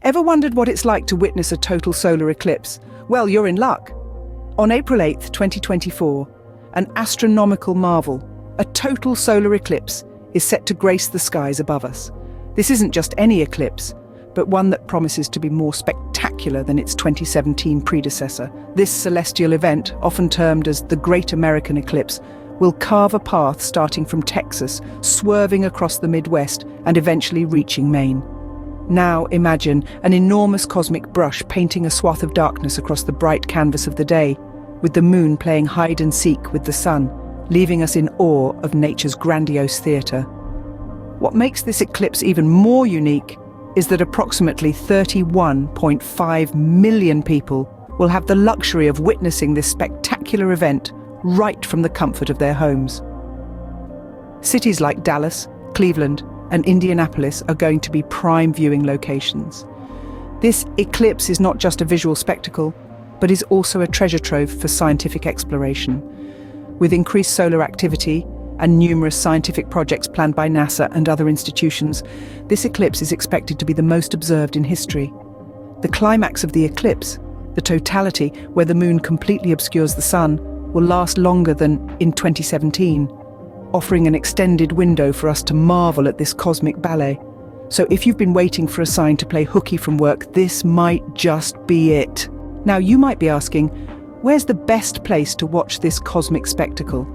Ever wondered what it's like to witness a total solar eclipse? Well, you're in luck. On April 8th, 2024, an astronomical marvel, a total solar eclipse, is set to grace the skies above us. This isn't just any eclipse, but one that promises to be more spectacular than its 2017 predecessor. This celestial event, often termed as the Great American Eclipse, will carve a path starting from Texas, swerving across the Midwest, and eventually reaching Maine. Now imagine an enormous cosmic brush painting a swath of darkness across the bright canvas of the day, with the moon playing hide and seek with the sun, leaving us in awe of nature's grandiose theatre. What makes this eclipse even more unique is that approximately 31.5 million people will have the luxury of witnessing this spectacular event right from the comfort of their homes. Cities like Dallas, Cleveland, and Indianapolis are going to be prime viewing locations. This eclipse is not just a visual spectacle, but is also a treasure trove for scientific exploration. With increased solar activity and numerous scientific projects planned by NASA and other institutions, this eclipse is expected to be the most observed in history. The climax of the eclipse, the totality where the moon completely obscures the sun, will last longer than in 2017, offering an extended window for us to marvel at this cosmic ballet. So if you've been waiting for a sign to play hooky from work, this might just be it. Now you might be asking, where's the best place to watch this cosmic spectacle?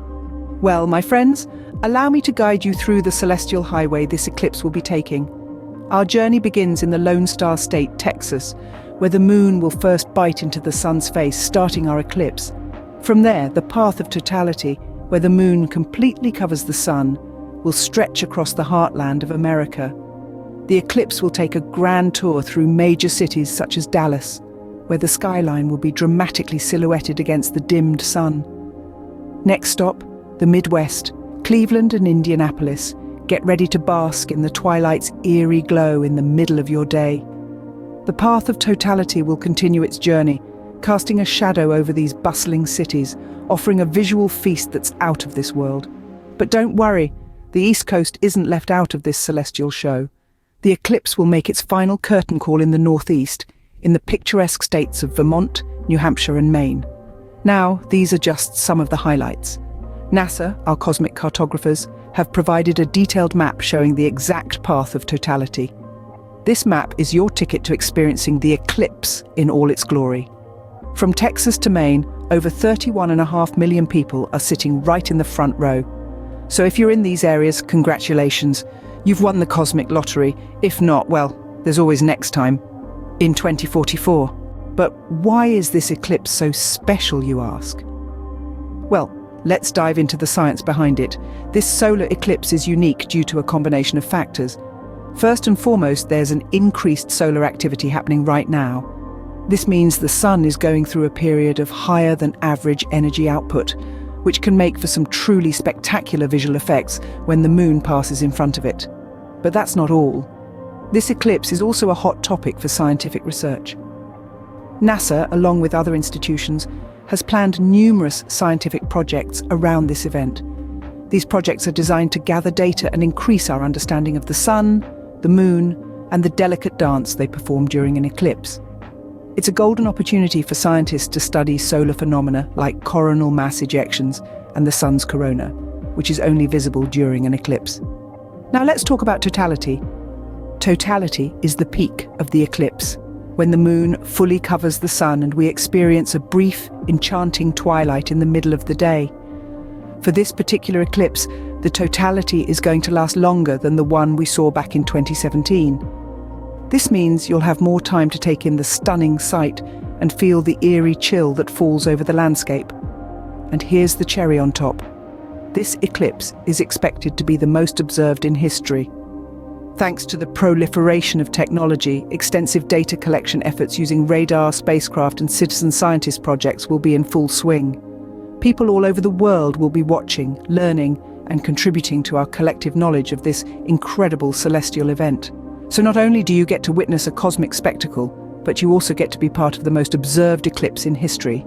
Well, my friends, allow me to guide you through the celestial highway this eclipse will be taking. Our journey begins in the Lone Star State, Texas, where the moon will first bite into the sun's face, starting our eclipse. From there, the path of totality, where the moon completely covers the sun, will stretch across the heartland of America. The eclipse will take a grand tour through major cities such as Dallas, where the skyline will be dramatically silhouetted against the dimmed sun. Next stop, the Midwest, Cleveland and Indianapolis. Get ready to bask in the twilight's eerie glow in the middle of your day. The path of totality will continue its journey, casting a shadow over these bustling cities, offering a visual feast that's out of this world. But don't worry, the East Coast isn't left out of this celestial show. The eclipse will make its final curtain call in the Northeast, in the picturesque states of Vermont, New Hampshire and Maine. Now, these are just some of the highlights. NASA, our cosmic cartographers, have provided a detailed map showing the exact path of totality. This map is your ticket to experiencing the eclipse in all its glory. From Texas to Maine, over 31.5 million people are sitting right in the front row. So if you're in these areas, congratulations. You've won the cosmic lottery. If not, well, there's always next time, in 2044. But why is this eclipse so special, you ask? Well, let's dive into the science behind it. This solar eclipse is unique due to a combination of factors. First and foremost, there's an increased solar activity happening right now. This means the sun is going through a period of higher than average energy output, which can make for some truly spectacular visual effects when the moon passes in front of it. But that's not all. This eclipse is also a hot topic for scientific research. NASA, along with other institutions, has planned numerous scientific projects around this event. These projects are designed to gather data and increase our understanding of the sun, the moon, and the delicate dance they perform during an eclipse. It's a golden opportunity for scientists to study solar phenomena like coronal mass ejections and the sun's corona, which is only visible during an eclipse. Now let's talk about totality. Totality is the peak of the eclipse, when the moon fully covers the sun and we experience a brief, enchanting twilight in the middle of the day. For this particular eclipse, the totality is going to last longer than the one we saw back in 2017. This means you'll have more time to take in the stunning sight and feel the eerie chill that falls over the landscape. And here's the cherry on top. This eclipse is expected to be the most observed in history. Thanks to the proliferation of technology, extensive data collection efforts using radar, spacecraft and citizen scientist projects will be in full swing. People all over the world will be watching, learning and contributing to our collective knowledge of this incredible celestial event. So not only do you get to witness a cosmic spectacle, but you also get to be part of the most observed eclipse in history.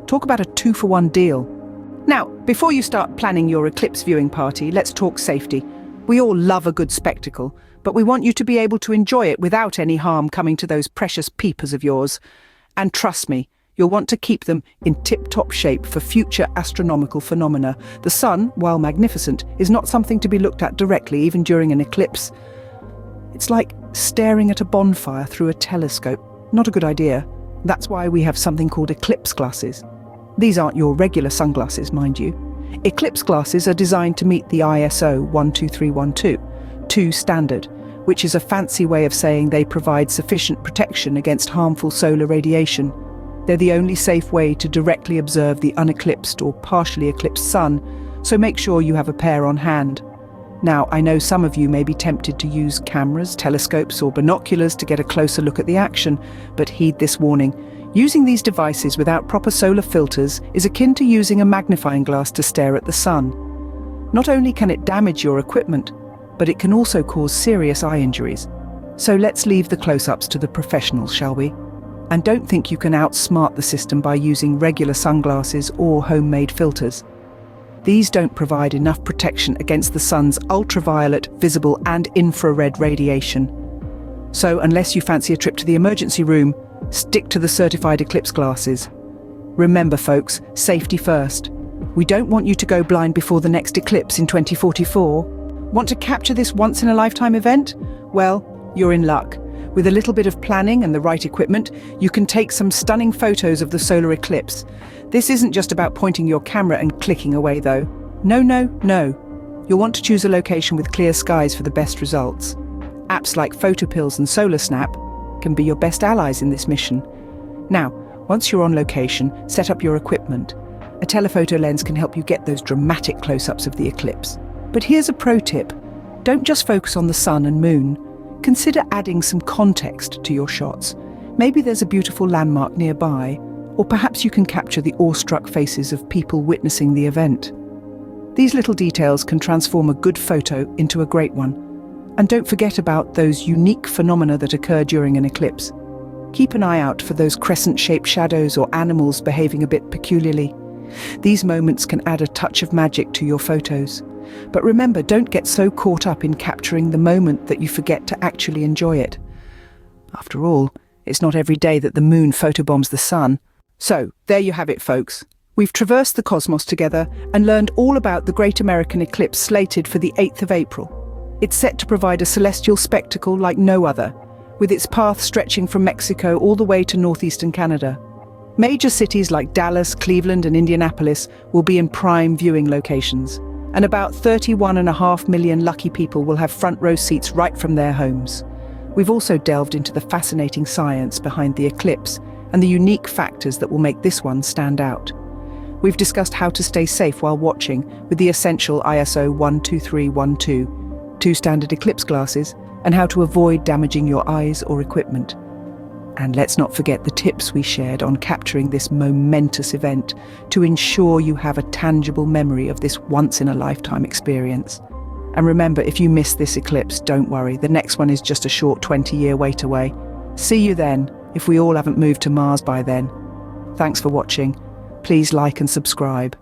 Talk about a 2-for-1 deal. Now, before you start planning your eclipse viewing party, let's talk safety. We all love a good spectacle, but we want you to be able to enjoy it without any harm coming to those precious peepers of yours. And trust me, you'll want to keep them in tip-top shape for future astronomical phenomena. The sun, while magnificent, is not something to be looked at directly, even during an eclipse. It's like staring at a bonfire through a telescope. Not a good idea. That's why we have something called eclipse glasses. These aren't your regular sunglasses, mind you. Eclipse glasses are designed to meet the ISO 12312 standard, which is a fancy way of saying they provide sufficient protection against harmful solar radiation. They're the only safe way to directly observe the uneclipsed or partially eclipsed sun, so make sure you have a pair on hand. Now, I know some of you may be tempted to use cameras, telescopes, or binoculars to get a closer look at the action, but heed this warning. Using these devices without proper solar filters is akin to using a magnifying glass to stare at the sun. Not only can it damage your equipment, but it can also cause serious eye injuries. So let's leave the close-ups to the professionals, shall we? And don't think you can outsmart the system by using regular sunglasses or homemade filters. These don't provide enough protection against the sun's ultraviolet, visible and infrared radiation. So unless you fancy a trip to the emergency room, stick to the certified eclipse glasses. Remember folks, safety first. We don't want you to go blind before the next eclipse in 2044. Want to capture this once-in-a-lifetime event? Well, you're in luck. With a little bit of planning and the right equipment, you can take some stunning photos of the solar eclipse. This isn't just about pointing your camera and clicking away though. No. You'll want to choose a location with clear skies for the best results. Apps like PhotoPills and SolarSnap can be your best allies in this mission. Now, once you're on location, set up your equipment. A telephoto lens can help you get those dramatic close-ups of the eclipse. But here's a pro tip. Don't just focus on the sun and moon. Consider adding some context to your shots. Maybe there's a beautiful landmark nearby, or perhaps you can capture the awestruck faces of people witnessing the event. These little details can transform a good photo into a great one. And don't forget about those unique phenomena that occur during an eclipse. Keep an eye out for those crescent-shaped shadows or animals behaving a bit peculiarly. These moments can add a touch of magic to your photos. But remember, don't get so caught up in capturing the moment that you forget to actually enjoy it. After all, it's not every day that the moon photobombs the sun. So, there you have it, folks. We've traversed the cosmos together and learned all about the Great American Eclipse slated for the 8th of April. It's set to provide a celestial spectacle like no other, with its path stretching from Mexico all the way to northeastern Canada. Major cities like Dallas, Cleveland and Indianapolis will be in prime viewing locations, and about 31.5 million lucky people will have front row seats right from their homes. We've also delved into the fascinating science behind the eclipse and the unique factors that will make this one stand out. We've discussed how to stay safe while watching with the essential ISO 12312, 2 standard eclipse glasses, and how to avoid damaging your eyes or equipment. And let's not forget the tips we shared on capturing this momentous event to ensure you have a tangible memory of this once-in-a-lifetime experience. And remember, if you miss this eclipse, don't worry, the next one is just a short 20-year wait away. See you then, if we all haven't moved to Mars by then. Thanks for watching. Please like and subscribe.